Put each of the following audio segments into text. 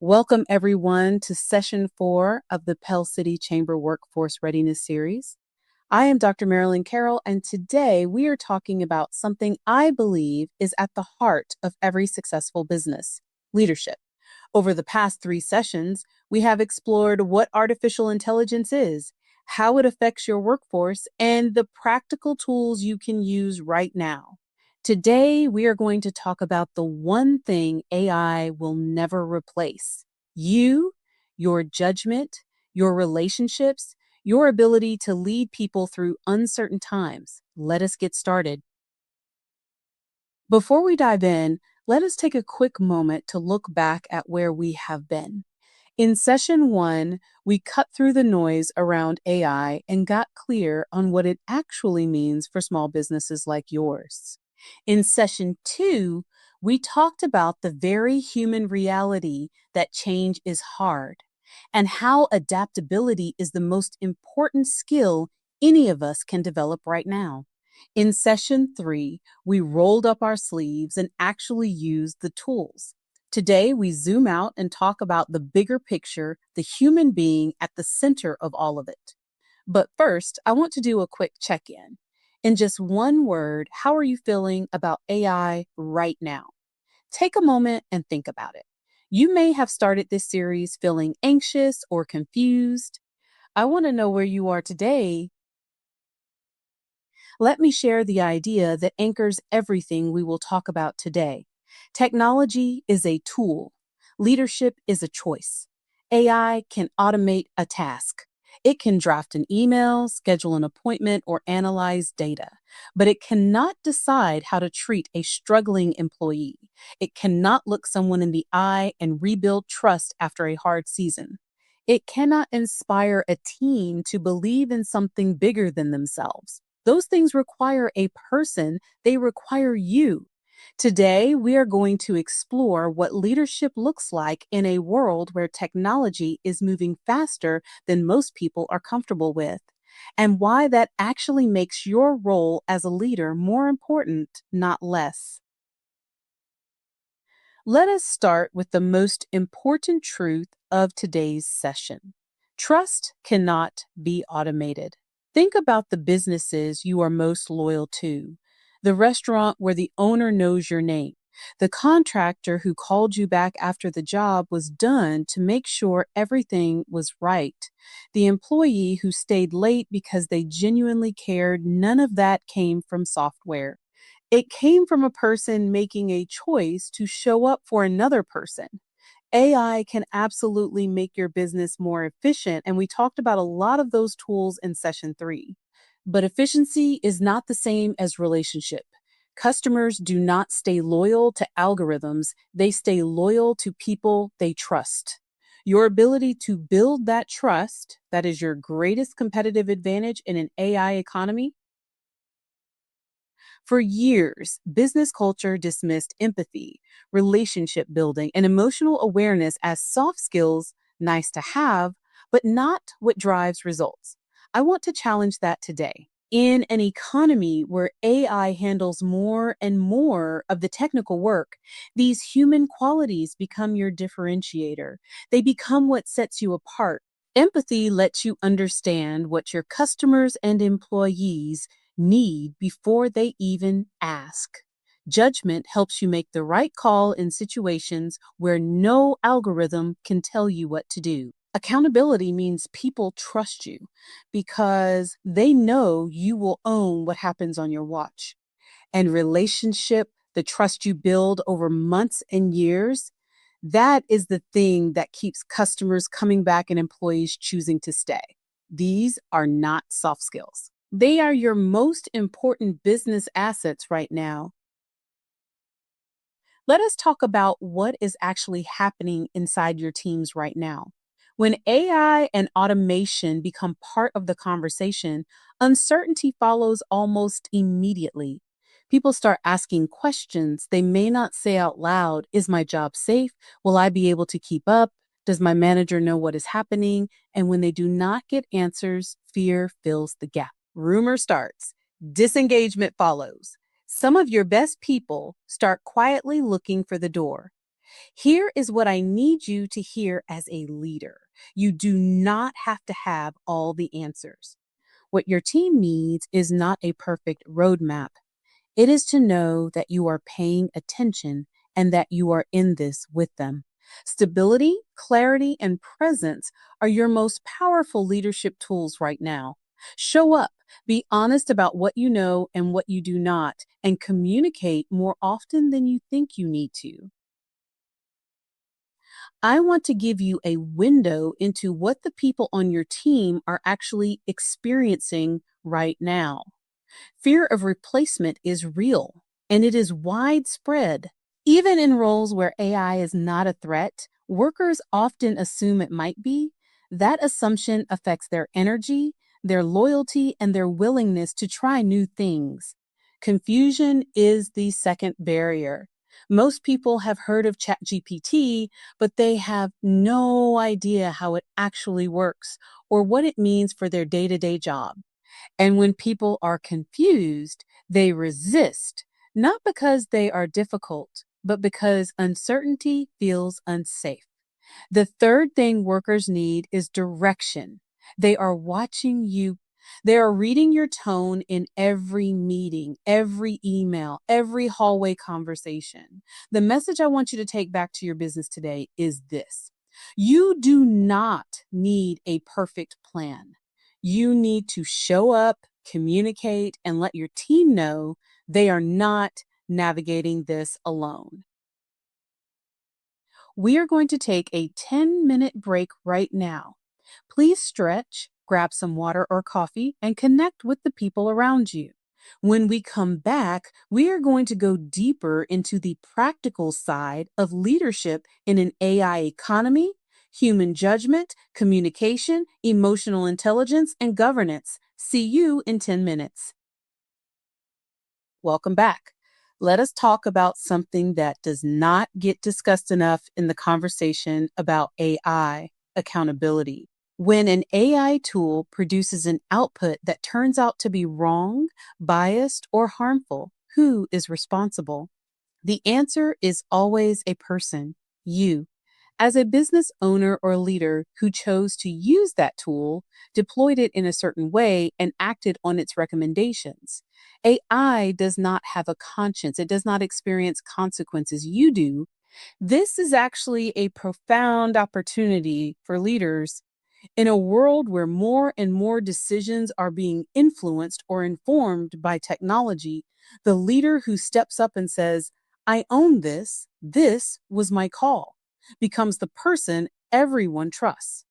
Welcome, everyone, to session 4 of the Pell City Chamber Workforce Readiness Series. I am Dr. Marilyn Carroll, and today we are talking about something I believe is at the heart of every successful business: leadership. Over the past 3 sessions, we have explored what artificial intelligence is, how it affects your workforce, and the practical tools you can use right now. Today, we are going to talk about the one thing AI will never replace: you, your judgment, your relationships, your ability to lead people through uncertain times. Let us get started. Before we dive in, let us take a quick moment to look back at where we have been. In session 1, we cut through the noise around AI and got clear on what it actually means for small businesses like yours. In session 2, we talked about the very human reality that change is hard and how adaptability is the most important skill any of us can develop right now. In session 3, we rolled up our sleeves and actually used the tools. Today, we zoom out and talk about the bigger picture, the human being at the center of all of it. But first, I want to do a quick check in. In just one word, how are you feeling about AI right now? Take a moment and think about it. You may have started this series feeling anxious or confused. I want to know where you are today. Let me share the idea that anchors everything we will talk about today. Technology is a tool. Leadership is a choice. AI can automate a task. It can draft an email, schedule an appointment, or analyze data, but it cannot decide how to treat a struggling employee. It cannot look someone in the eye and rebuild trust after a hard season. It cannot inspire a team to believe in something bigger than themselves. Those things require a person, they require you. Today, we are going to explore what leadership looks like in a world where technology is moving faster than most people are comfortable with, and why that actually makes your role as a leader more important, not less. Let us start with the most important truth of today's session. Trust cannot be automated. Think about the businesses you are most loyal to: the restaurant where the owner knows your name, the contractor who called you back after the job was done to make sure everything was right, the employee who stayed late because they genuinely cared. None of that came from software. It came from a person making a choice to show up for another person. AI can absolutely make your business more efficient, and we talked about a lot of those tools in session 3. But efficiency is not the same as relationship. Customers do not stay loyal to algorithms, they stay loyal to people they trust. Your ability to build that trust, that is your greatest competitive advantage in an AI economy. For years, business culture dismissed empathy, relationship building, and emotional awareness as soft skills, nice to have, but not what drives results. I want to challenge that today. In an economy where AI handles more and more of the technical work, these human qualities become your differentiator. They become what sets you apart. Empathy lets you understand what your customers and employees need before they even ask. Judgment helps you make the right call in situations where no algorithm can tell you what to do. Accountability means people trust you because they know you will own what happens on your watch. And relationship, the trust you build over months and years, that is the thing that keeps customers coming back and employees choosing to stay. These are not soft skills. They are your most important business assets right now. Let us talk about what is actually happening inside your teams right now. When AI and automation become part of the conversation, uncertainty follows almost immediately. People start asking questions they may not say out loud. Is my job safe? Will I be able to keep up? Does my manager know what is happening? And when they do not get answers, fear fills the gap. Rumor starts. Disengagement follows. Some of your best people start quietly looking for the door. Here is what I need you to hear as a leader. You do not have to have all the answers. What your team needs is not a perfect roadmap. It is to know that you are paying attention and that you are in this with them. Stability, clarity, and presence are your most powerful leadership tools right now. Show up, be honest about what you know and what you do not, and communicate more often than you think you need to. I want to give you a window into what the people on your team are actually experiencing right now. Fear of replacement is real and it is widespread. Even in roles where AI is not a threat, workers often assume it might be. That assumption affects their energy, their loyalty, and their willingness to try new things. Confusion is the second barrier. Most people have heard of ChatGPT, but they have no idea how it actually works or what it means for their day to day job. And when people are confused, they resist, not because they are difficult, but because uncertainty feels unsafe. The third thing workers need is direction. They are watching you. They are reading your tone in every meeting, every email, every hallway conversation. The message I want you to take back to your business today is this: you do not need a perfect plan. You need to show up, communicate, and let your team know they are not navigating this alone. We are going to take a 10-minute break right now. Please stretch, grab some water or coffee, and connect with the people around you. When we come back, we are going to go deeper into the practical side of leadership in an AI economy, human judgment, communication, emotional intelligence, and governance. See you in 10 minutes. Welcome back. Let us talk about something that does not get discussed enough in the conversation about AI: accountability. When an AI tool produces an output that turns out to be wrong, biased, or harmful, who is responsible? The answer is always a person: you. As a business owner or leader who chose to use that tool, deployed it in a certain way, and acted on its recommendations. AI does not have a conscience, it does not experience consequences. You do. This is actually a profound opportunity for leaders. In a world where more and more decisions are being influenced or informed by technology, the leader who steps up and says, I own this was my call, becomes the person everyone trusts.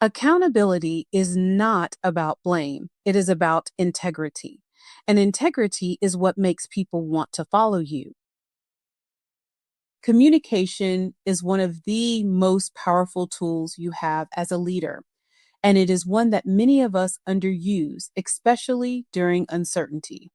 Accountability is not about blame, it is about integrity. And integrity is what makes people want to follow you. Communication is one of the most powerful tools you have as a leader, and it is one that many of us underuse, especially during uncertainty.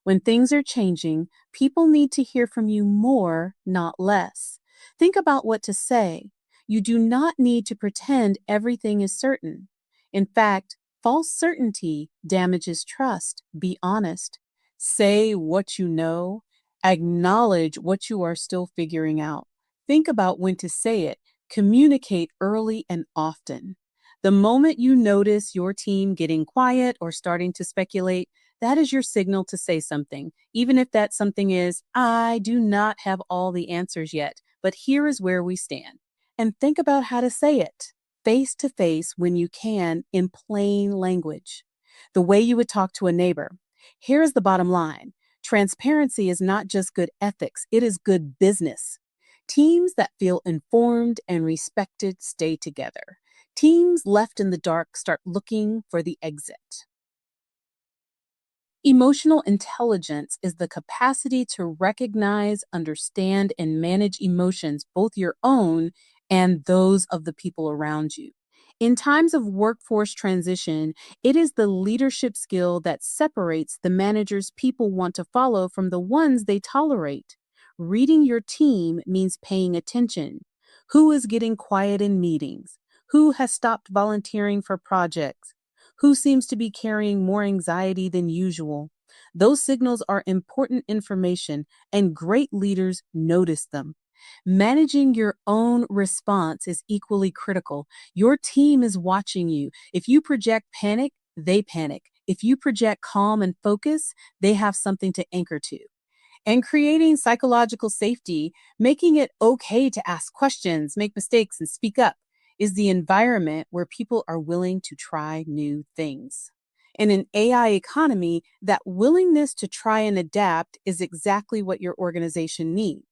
When things are changing, people need to hear from you more, not less. Think about what to say. You do not need to pretend everything is certain. In fact, false certainty damages trust. Be honest. Say what you know. Acknowledge what you are still figuring out. Think about when to say it. Communicate early and often. The moment you notice your team getting quiet or starting to speculate, that is your signal to say something, even if that something is, I do not have all the answers yet, but here is where we stand. And think about how to say it face to face when you can, in plain language, the way you would talk to a neighbor. Here is the bottom line: transparency is not just good ethics, it is good business. Teams that feel informed and respected stay together. Teams left in the dark start looking for the exit. Emotional intelligence is the capacity to recognize, understand, and manage emotions, both your own and those of the people around you. In times of workforce transition, it is the leadership skill that separates the managers people want to follow from the ones they tolerate. Reading your team means paying attention. Who is getting quiet in meetings? Who has stopped volunteering for projects? Who seems to be carrying more anxiety than usual? Those signals are important information, and great leaders notice them. Managing your own response is equally critical. Your team is watching you. If you project panic, they panic. If you project calm and focus, they have something to anchor to. And creating psychological safety, making it okay to ask questions, make mistakes, and speak up, is the environment where people are willing to try new things. In an AI economy, that willingness to try and adapt is exactly what your organization needs.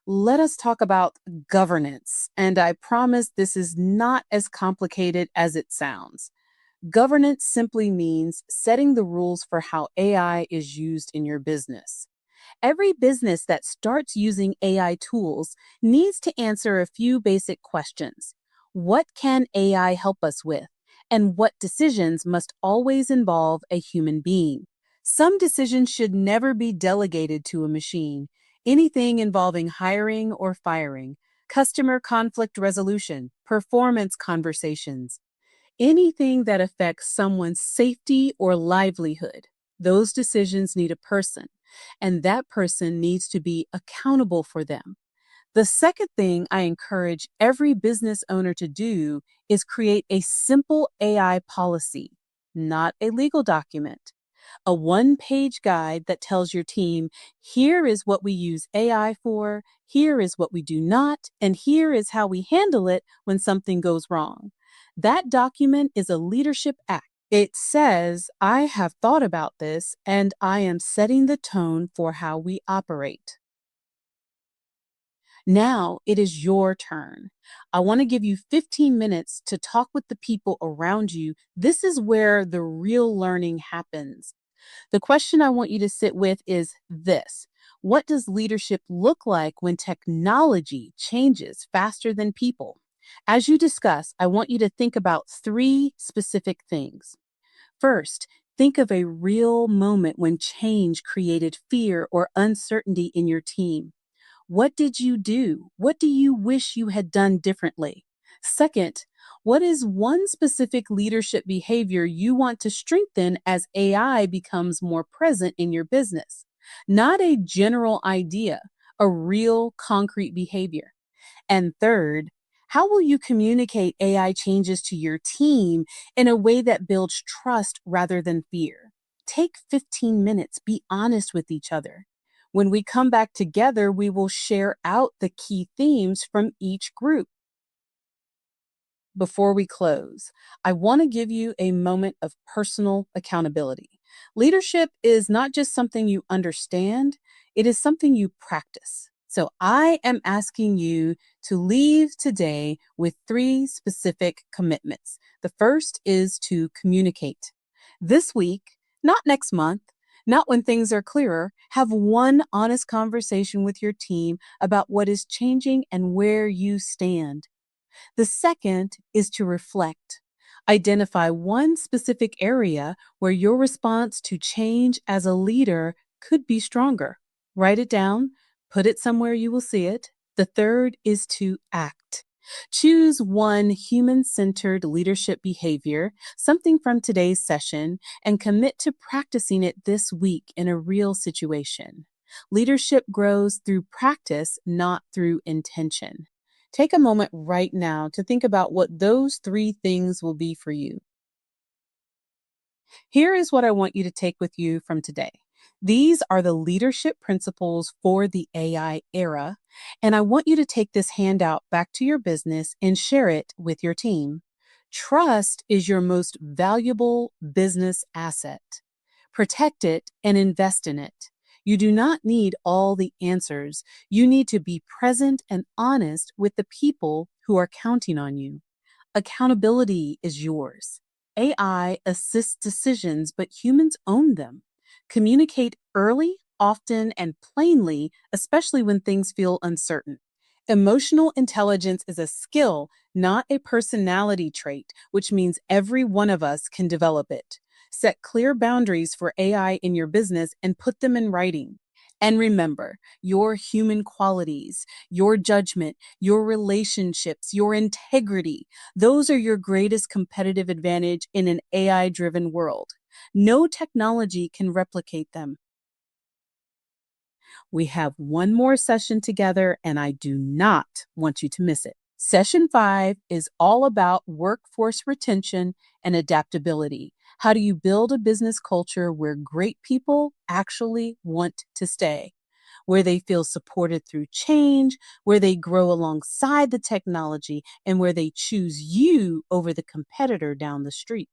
Let us talk about governance. And I promise this is not as complicated as it sounds. Governance simply means setting the rules for how AI is used in your business. Every business that starts using AI tools needs to answer a few basic questions. What can AI help us with? And what decisions must always involve a human being? Some decisions should never be delegated to a machine. Anything involving hiring or firing, customer conflict resolution, performance conversations, anything that affects someone's safety or livelihood. Those decisions need a person, and that person needs to be accountable for them. The second thing I encourage every business owner to do is create a simple AI policy, not a legal document. A one-page guide that tells your team, here is what we use AI for, here is what we do not, and here is how we handle it when something goes wrong. That document is a leadership act. It says, I have thought about this and I am setting the tone for how we operate. Now it is your turn. I want to give you 15 minutes to talk with the people around you. This is where the real learning happens. The question I want you to sit with is this: what does leadership look like when technology changes faster than people? As you discuss, I want you to think about three specific things. First, think of a real moment when change created fear or uncertainty in your team. What did you do? What do you wish you had done differently? Second, what is one specific leadership behavior you want to strengthen as AI becomes more present in your business? Not a general idea, a real concrete behavior. And third, how will you communicate AI changes to your team in a way that builds trust rather than fear? Take 15 minutes, be honest with each other. When we come back together, we will share out the key themes from each group. Before we close, I want to give you a moment of personal accountability. Leadership is not just something you understand, it is something you practice. So I am asking you to leave today with three specific commitments. The first is to communicate. This week, not next month, not when things are clearer, have one honest conversation with your team about what is changing and where you stand. The second is to reflect. Identify one specific area where your response to change as a leader could be stronger. Write it down, put it somewhere you will see it. The third is to act. Choose one human centered leadership behavior, something from today's session, and commit to practicing it this week in a real situation. Leadership grows through practice, not through intention. Take a moment right now to think about what those three things will be for you. Here is what I want you to take with you from today. These are the leadership principles for the AI era, and I want you to take this handout back to your business and share it with your team. Trust is your most valuable business asset. Protect it and invest in it. You do not need all the answers. You need to be present and honest with the people who are counting on you. Accountability is yours. AI assists decisions, but humans own them. Communicate early, often, and plainly, especially when things feel uncertain. Emotional intelligence is a skill, not a personality trait, which means every one of us can develop it. Set clear boundaries for AI in your business and put them in writing. And remember, your human qualities, your judgment, your relationships, your integrity, those are your greatest competitive advantage in an AI driven world. No technology can replicate them. We have one more session together, and I do not want you to miss it. Session 5 is all about workforce retention and adaptability. How do you build a business culture where great people actually want to stay? Where they feel supported through change, where they grow alongside the technology, and where they choose you over the competitor down the street.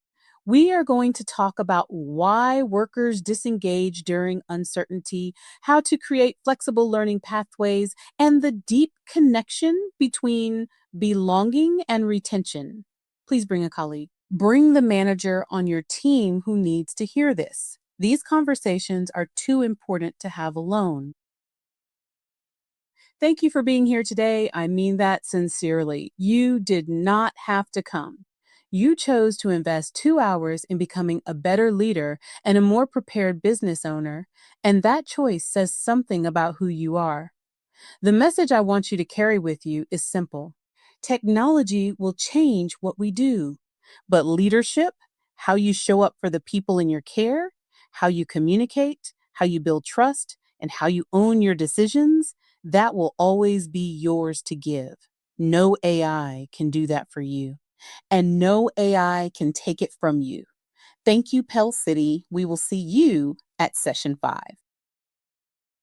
We are going to talk about why workers disengage during uncertainty, how to create flexible learning pathways, and the deep connection between belonging and retention. Please bring a colleague. Bring the manager on your team who needs to hear this. These conversations are too important to have alone. Thank you for being here today. I mean that sincerely. You did not have to come. You chose to invest 2 hours in becoming a better leader and a more prepared business owner, and that choice says something about who you are. The message I want you to carry with you is simple. Technology will change what we do, but leadership, how you show up for the people in your care, how you communicate, how you build trust, and how you own your decisions, that will always be yours to give. No AI can do that for you, and no AI can take it from you. Thank you, Pell City. We will see you at session 5.